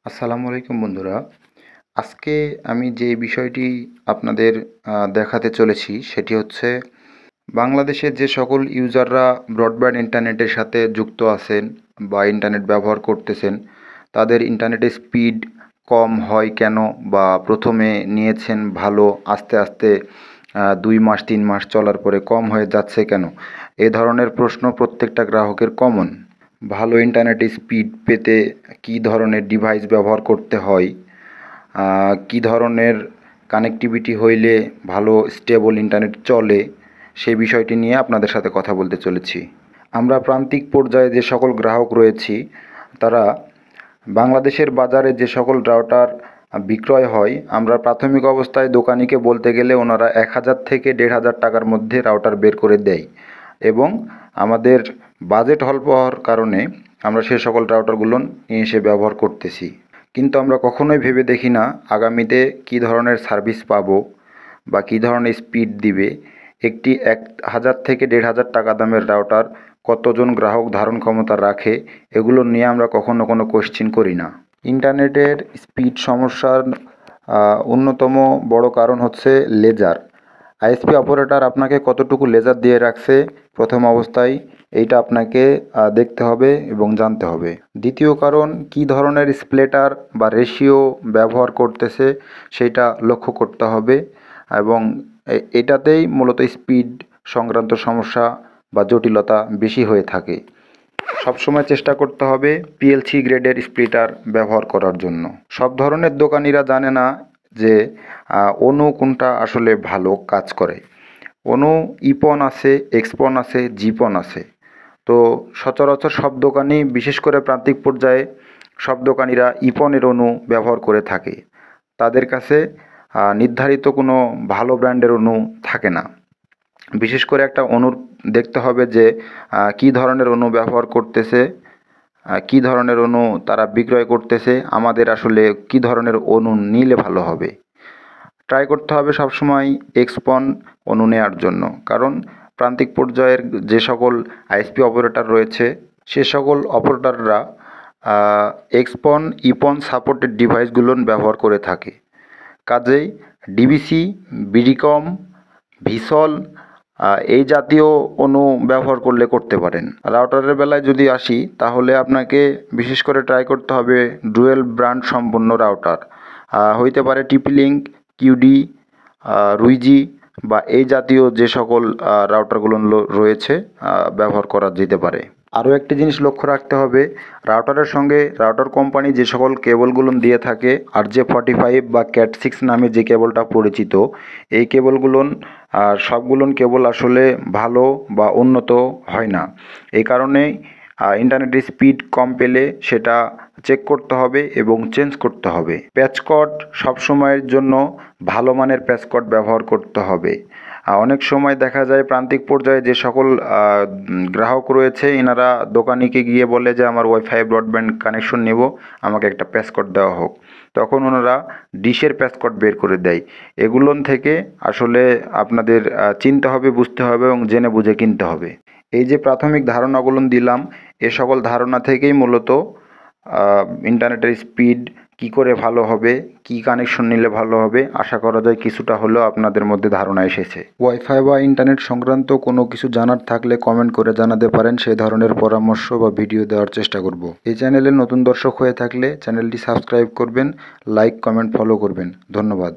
আসসালামু আলাইকুম বন্ধুরা। আজকে আমি যে বিষয়টি আপনাদের দেখাতে চলেছি সেটি হচ্ছে বাংলাদেশের যে সকল ইউজাররা ব্রডব্যান্ড ইন্টারনেটের সাথে যুক্ত আছেন বা ইন্টারনেট ব্যবহার করতেছেন, তাদের ইন্টারনেটের স্পিড কম হয় কেন? বা প্রথমে নিয়েছেন ভালো, আস্তে আস্তে ২ মাস ৩ মাস চলার পরে কম হয়ে যাচ্ছে কেন? এ ধরনের প্রশ্ন প্রত্যেকটা গ্রাহকের কমন। ভালো ইন্টারনেট স্পিড পেতে কী ধরনের ডিভাইস ব্যবহার করতে হয়, কী ধরনের কানেক্টিভিটি হইলে ভালো স্টেবল ইন্টারনেট চলে, সেই বিষয়টি নিয়ে আপনাদের সাথে কথা বলতে চলেছি। আমরা প্রান্তিক পর্যায়ে যে সকল গ্রাহক রয়েছি, তারা বাংলাদেশের বাজারে যে সকল রাউটার বিক্রয় হয়, আমরা প্রাথমিক অবস্থায় দোকানিকে বলতে গেলে ওনারা ১,০০০ থেকে ১,৫০০ টাকার মধ্যে রাউটার বের করে দেয় এবং আমাদের বাজেট অল্প হওয়ার কারণে আমরা সে সকল রাউটারগুলো নিয়ে এসে ব্যবহার করতেছি। কিন্তু আমরা কখনোই ভেবে দেখি না আগামীতে কী ধরনের সার্ভিস পাবো বা কী ধরনের স্পিড দিবে। একটি ১,০০০ থেকে ১,৫০০ টাকা দামের রাউটার কতজন গ্রাহক ধারণ ক্ষমতা রাখে, এগুলো নিয়ে আমরা কখনো কোনো কোয়েশ্চেন করি না। ইন্টারনেটের স্পিড সমস্যার অন্যতম বড় কারণ হচ্ছে লেজার। আইএসপি অপারেটর আপনাকে কতটুকু লেজার দিয়ে রাখছে প্রথম অবস্থায়, এইটা আপনাকে দেখতে হবে এবং জানতে হবে। দ্বিতীয় কারণ, কী ধরনের স্প্লিটার বা রেশিও ব্যবহার করতেছে সেইটা লক্ষ্য করতে হবে এবং এটাতেই মূলত স্পিড সংক্রান্ত সমস্যা বা জটিলতা বেশি হয়ে থাকে। সবসময় চেষ্টা করতে হবে পিএলসি গ্রেডের স্প্লিটার ব্যবহার করার জন্য। সব ধরনের দোকানিরা জানে না যে অনু কোনটা আসলে ভালো কাজ করে। অনু ইপন আছে, এক্সপন আছে, জিপন আছে। তো সচরাচর সব দোকানই, বিশেষ করে প্রান্তিক পর্যায়ে সব দোকানিরা ইপনের অনু ব্যবহার করে থাকে। তাদের কাছে নির্ধারিত কোনো ভালো ব্র্যান্ডের অনু থাকে না। বিশেষ করে একটা অনুর দেখতে হবে যে কী ধরনের অনু ব্যবহার করতেছে, কী ধরনের অনু তারা বিক্রয় করতেছে, আমাদের আসলে কী ধরনের অনু নিলে ভালো হবে। ট্রাই করতে হবে সবসময় এক্সপন অনু নেওয়ার জন্য, কারণ প্রান্তিক পর্যায়ের যে সকল আইএসপি অপারেটর রয়েছে সে সকল অপারেটররা এক্সপন ইপন সাপোর্টেড ডিভাইসগুলো ব্যবহার করে থাকে। কাজেই ডিবিসি, বিডিকম, ভিসল এই জাতীয় অনু ব্যবহার করতে পারেন। রাউটারের বেলায় যদি আসি, তাহলে আপনাকে বিশেষ করে ট্রাই করতে হবে ডুয়েল ব্র্যান্ড সম্পন্ন রাউটার। হইতে পারে টিপি-লিঙ্ক, কিউডি, রুইজি বা এই জাতীয় যে সকল রাউটারগুলো রয়েছে ব্যবহার করা যেতে পারে। আরও একটি জিনিস লক্ষ্য রাখতে হবে, রাউটারের সঙ্গে রাউটার কোম্পানি যে সকল কেবলগুলো দিয়ে থাকে RJ45 বা CAT6 নামে যে কেবলটা পরিচিত, এই কেবলগুলো সবগুলো কেবল আসলে ভালো বা উন্নত হয় না। এই কারণে ইন্টারনেটের স্পিড কম পেলে সেটা চেক করতে হবে এবং চেঞ্জ করতে হবে। প্যাচকট সবসময়ের জন্য ভালো মানের প্যাচকট ব্যবহার করতে হবে। অনেক সময় দেখা যায় প্রান্তিক পর্যায়ে যে সকল গ্রাহক রয়েছে, এনারা দোকানিকে গিয়ে বলে যে আমার ওয়াইফাই ব্রডব্যান্ড কানেকশন নেব, আমাকে একটা প্যাচকট দেওয়া হোক। তখন ওনারা ডিশের প্যাচকট বের করে দেয়। এগুলোন থেকে আসলে আপনাদের চিনতে হবে, বুঝতে হবে এবং জেনে বুঝে কিনতে হবে। এই যে প্রাথমিক ধারণাগুলো দিলাম, এ সকল ধারণা থেকেই মূলত ইন্টারনেটের স্পিড কী করে ভালো হবে, কী কানেকশন নিলে ভালো হবে, আশা করা যায় কিছুটা হলেও আপনাদের মধ্যে ধারণা এসেছে। ওয়াইফাই বা ইন্টারনেট সংক্রান্ত কোনো কিছু জানার থাকলে কমেন্ট করে জানাতে পারেন, সেই ধরনের পরামর্শ বা ভিডিও দেওয়ার চেষ্টা করব। এই চ্যানেলে নতুন দর্শক হয়ে থাকলে চ্যানেলটি সাবস্ক্রাইব করবেন, লাইক, কমেন্ট, ফলো করবেন। ধন্যবাদ।